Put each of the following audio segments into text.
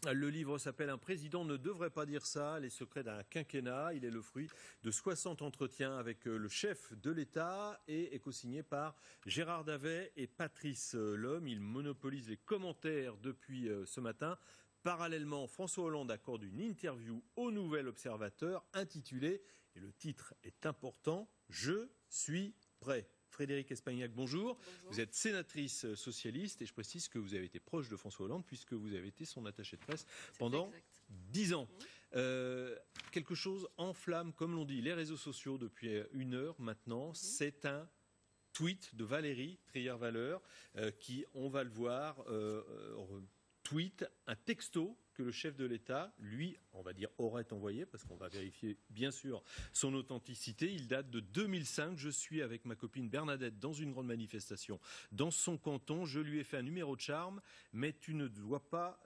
Le livre s'appelle « Un président ne devrait pas dire ça, les secrets d'un quinquennat ». Il est le fruit de 60 entretiens avec le chef de l'État et est co-signé par Gérard Davet et Patrice Lhomme. Il monopolise les commentaires depuis ce matin. Parallèlement, François Hollande accorde une interview au Nouvel Observateur intitulée, et le titre est important, « Je suis prêt ». Frédérique Espagnac, bonjour. Bonjour. Vous êtes sénatrice socialiste et je précise que vous avez été proche de François Hollande puisque vous avez été son attaché de presse pendant 10 ans. Quelque chose enflamme, comme l'on dit, les réseaux sociaux depuis 1 heure maintenant. C'est un tweet de Valérie Trierweiler qui, on va le voir, tweet un texto que le chef de l'État, lui, on va dire, aurait envoyé, parce qu'on va vérifier, bien sûr, son authenticité. Il date de 2005. Je suis avec ma copine Bernadette dans une grande manifestation dans son canton. Je lui ai fait un numéro de charme, mais tu ne dois pas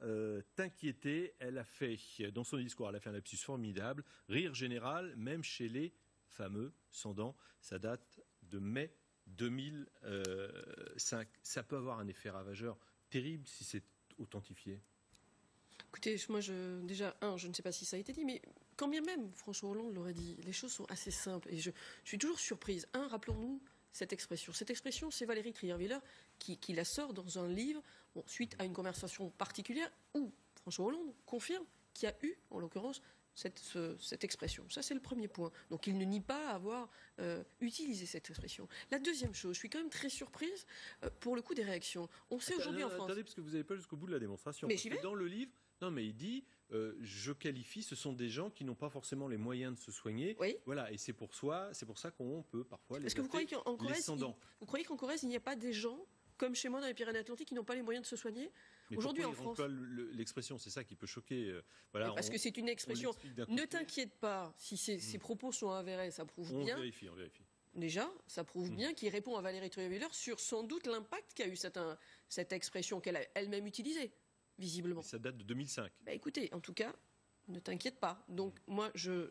t'inquiéter. Elle a fait, dans son discours, elle a fait un lapsus formidable. Rire général, même chez les fameux sans dents. Ça date de mai 2005. Ça peut avoir un effet ravageur terrible si c'est authentifié. Écoutez, moi, déjà, je ne sais pas si ça a été dit, mais quand bien même François Hollande l'aurait dit, les choses sont assez simples. Et je suis toujours surprise. Rappelons-nous cette expression. Cette expression, c'est Valérie Trierweiler qui la sort dans un livre, suite à une conversation particulière, où François Hollande confirme qu'il y a eu, en l'occurrence, cette expression. Ça, c'est le premier point. Donc, il ne nie pas avoir utilisé cette expression. La deuxième chose, je suis quand même très surprise pour le coup des réactions. On sait aujourd'hui en France... Attendez, parce que vous n'avez pas jusqu'au bout de la démonstration. Mais j'y vais. Dans le livre, non, mais il dit, je qualifie, ce sont des gens qui n'ont pas forcément les moyens de se soigner. Oui. Voilà, et c'est pour ça qu'on peut parfois les... Est-ce que vous croyez qu'en Corrèze, il n'y a pas des gens comme chez moi dans les Pyrénées-Atlantiques, qui n'ont pas les moyens de se soigner. Aujourd'hui en France... L'expression, c'est ça qui peut choquer. Voilà, parce que c'est une expression. Ne t'inquiète pas, si ces propos sont avérés, ça prouve bien... On vérifie. Déjà, ça prouve bien qu'il répond à Valérie Trierweiler sur sans doute l'impact qu'a eu cette expression qu'elle a elle-même utilisée, visiblement. Et ça date de 2005. Écoutez, en tout cas... Ne t'inquiète pas. Donc moi, je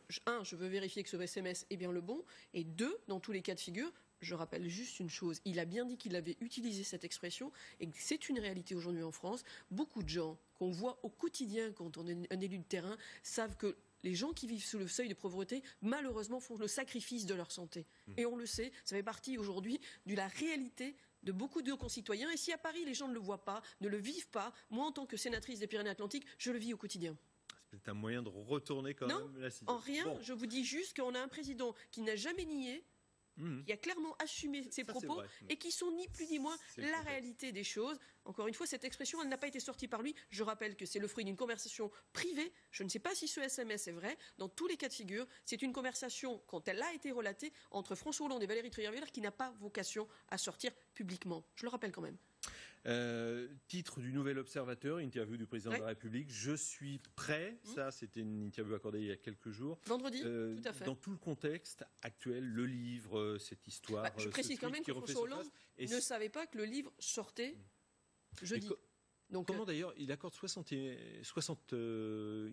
veux vérifier que ce SMS est bien le bon. Et 2, dans tous les cas de figure, je rappelle juste une chose. Il a bien dit qu'il avait utilisé cette expression et que c'est une réalité aujourd'hui en France. Beaucoup de gens qu'on voit au quotidien quand on est un élu de terrain savent que les gens qui vivent sous le seuil de pauvreté, malheureusement, font le sacrifice de leur santé. Et on le sait, ça fait partie aujourd'hui de la réalité de beaucoup de nos concitoyens. Et si à Paris, les gens ne le voient pas, ne le vivent pas, moi, en tant que sénatrice des Pyrénées-Atlantiques, je le vis au quotidien. C'est un moyen de retourner quand même la situation. En rien, je vous dis juste qu'on a un président qui n'a jamais nié, qui a clairement assumé ses propos et qui sont ni plus ni moins la réalité des choses. Encore une fois, cette expression, elle n'a pas été sortie par lui. Je rappelle que c'est le fruit d'une conversation privée. Je ne sais pas si ce SMS est vrai. Dans tous les cas de figure, c'est une conversation, quand elle a été relatée, entre François Hollande et Valérie Trierweiler, qui n'a pas vocation à sortir publiquement. Je le rappelle quand même. Titre du Nouvel Observateur, interview du président de la République. Je suis prêt. Ça, c'était une interview accordée il y a quelques jours. Vendredi, tout à fait. Dans tout le contexte actuel, le livre, cette histoire. Je précise quand même que François Hollande ne savait pas que le livre sortait jeudi. Donc, comment d'ailleurs, il accorde 60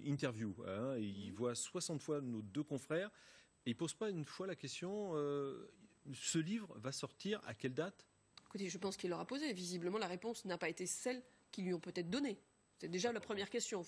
interviews. Il voit 60 fois nos deux confrères. Et il ne pose pas une fois la question, ce livre va sortir à quelle date ? Écoutez, je pense qu'il leur a posé. Visiblement, la réponse n'a pas été celle qu'ils lui ont peut-être donnée. C'est déjà la première question.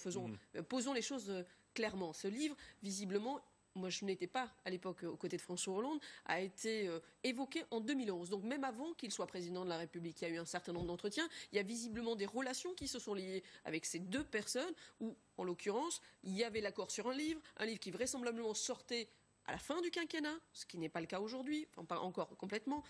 Posons les choses clairement. Ce livre, visiblement, moi je n'étais pas à l'époque aux côtés de François Hollande, a été évoqué en 2011. Donc même avant qu'il soit président de la République, il y a eu un certain nombre d'entretiens. Il y a visiblement des relations qui se sont liées avec ces deux personnes où, en l'occurrence, il y avait l'accord sur un livre qui vraisemblablement sortait à la fin du quinquennat, ce qui n'est pas le cas aujourd'hui, enfin pas encore complètement,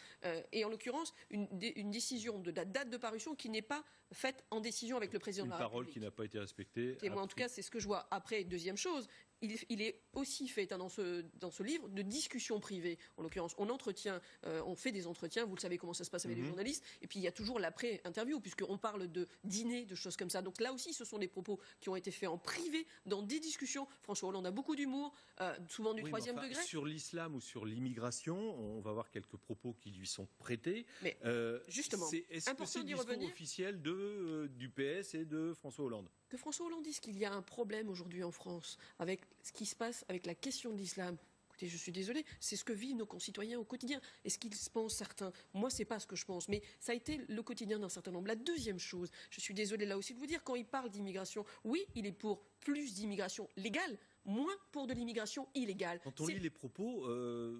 et en l'occurrence une décision de la date de parution qui n'est pas faite en décision avec le président de la République. Une parole qui n'a pas été respectée. Et moi en tout cas c'est ce que je vois. Après, deuxième chose, il est aussi fait dans ce livre de discussions privées. En l'occurrence, on fait des entretiens, vous le savez comment ça se passe avec les journalistes, et puis il y a toujours l'après-interview, puisqu'on parle de dîner, de choses comme ça. Donc là aussi, ce sont des propos qui ont été faits en privé, dans des discussions. François Hollande a beaucoup d'humour, souvent du troisième degré. Sur l'islam ou sur l'immigration, on va voir quelques propos qui lui sont prêtés. Mais justement, est-ce que c'est le discours officiel du PS et de François Hollande ? Que François Hollande dise qu'il y a un problème aujourd'hui en France avec ce qui se passe avec la question de l'islam. Écoutez, je suis désolée, c'est ce que vivent nos concitoyens au quotidien. Est-ce qu'ils pensent certains? Moi, c'est pas ce que je pense, mais ça a été le quotidien d'un certain nombre. La deuxième chose, je suis désolée là aussi de vous dire, quand il parle d'immigration, oui, il est pour plus d'immigration légale, moins pour de l'immigration illégale. Quand on lit les propos,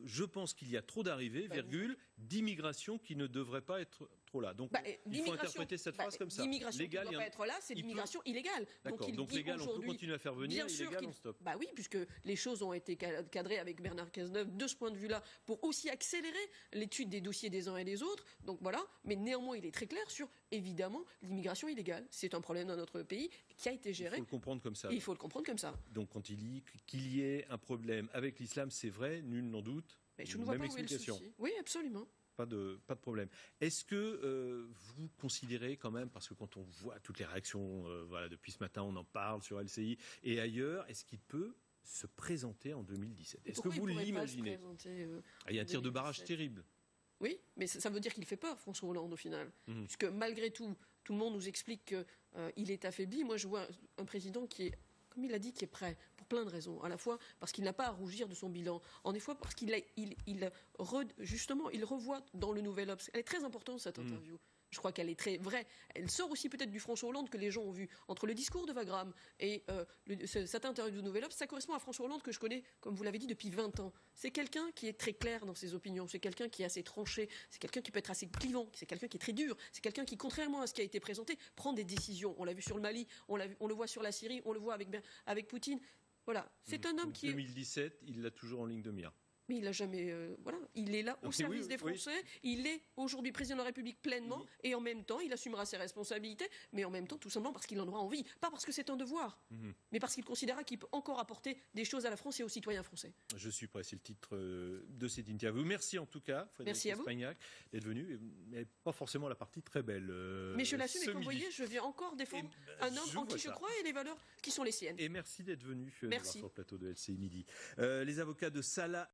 je pense qu'il y a trop d'arrivées, virgule, d'immigration qui ne devrait pas être trop là. Donc, il faut interpréter cette phrase comme ça. L'immigration qui ne doit pas être là, c'est l'immigration illégale. Donc légal, on peut continuer à faire venir, illégal, on stoppe. Oui, puisque les choses ont été cadrées avec Bernard Cazeneuve de ce point de vue-là pour aussi accélérer l'étude des dossiers des uns et des autres. Donc voilà, mais néanmoins, il est très clair sur, évidemment, l'immigration illégale. C'est un problème dans notre pays qui a été géré. Il faut le comprendre comme ça. Il faut le comprendre comme ça. Donc quand il dit qu'il y ait un problème avec l'islam, c'est vrai, nul n'en doute. Mais je ne vois pas où est le souci. Oui, absolument. Pas de problème. Est-ce que vous considérez quand même, parce que quand on voit toutes les réactions, voilà, depuis ce matin, on en parle sur LCI et ailleurs, est-ce qu'il peut se présenter en 2017? Est-ce que vous l'imaginez? Il y a un tir de barrage terrible. Oui, mais ça veut dire qu'il fait peur, François Hollande, au final. Puisque malgré tout, tout le monde nous explique qu'il est affaibli. Moi, je vois un président qui est, comme il a dit, qui est prêt, pour plein de raisons. À la fois parce qu'il n'a pas à rougir de son bilan, en effet parce qu'il justement, il revoit dans le Nouvel Obs. Elle est très importante, cette interview. Je crois qu'elle est très vraie. Elle sort aussi peut-être du François Hollande que les gens ont vu. Entre le discours de Wagram et cette interview du Nouvel Obs, ça correspond à François Hollande que je connais, comme vous l'avez dit, depuis 20 ans. C'est quelqu'un qui est très clair dans ses opinions. C'est quelqu'un qui est assez tranché. C'est quelqu'un qui peut être assez clivant. C'est quelqu'un qui est très dur. C'est quelqu'un qui, contrairement à ce qui a été présenté, prend des décisions. On l'a vu sur le Mali, on le voit sur la Syrie, on le voit avec Poutine. Voilà. C'est un homme qui 2017, il l'a toujours en ligne de mire. Mais il n'a jamais... voilà, il est là au service des Français. Il est aujourd'hui président de la République pleinement et en même temps, il assumera ses responsabilités, mais en même temps, tout simplement parce qu'il en aura envie. Pas parce que c'est un devoir, mais parce qu'il considérera qu'il peut encore apporter des choses à la France et aux citoyens français. Je suis prêt, c'est le titre de cette interview. Merci en tout cas, Frédérique Espagnac, d'être venu, mais pas forcément la partie très belle. Mais je l'assume et comme vous voyez, je viens encore défendre un homme en qui je crois et les valeurs qui sont les siennes. Et merci d'être venu sur le plateau de LCI Midi. Les avocats de Salah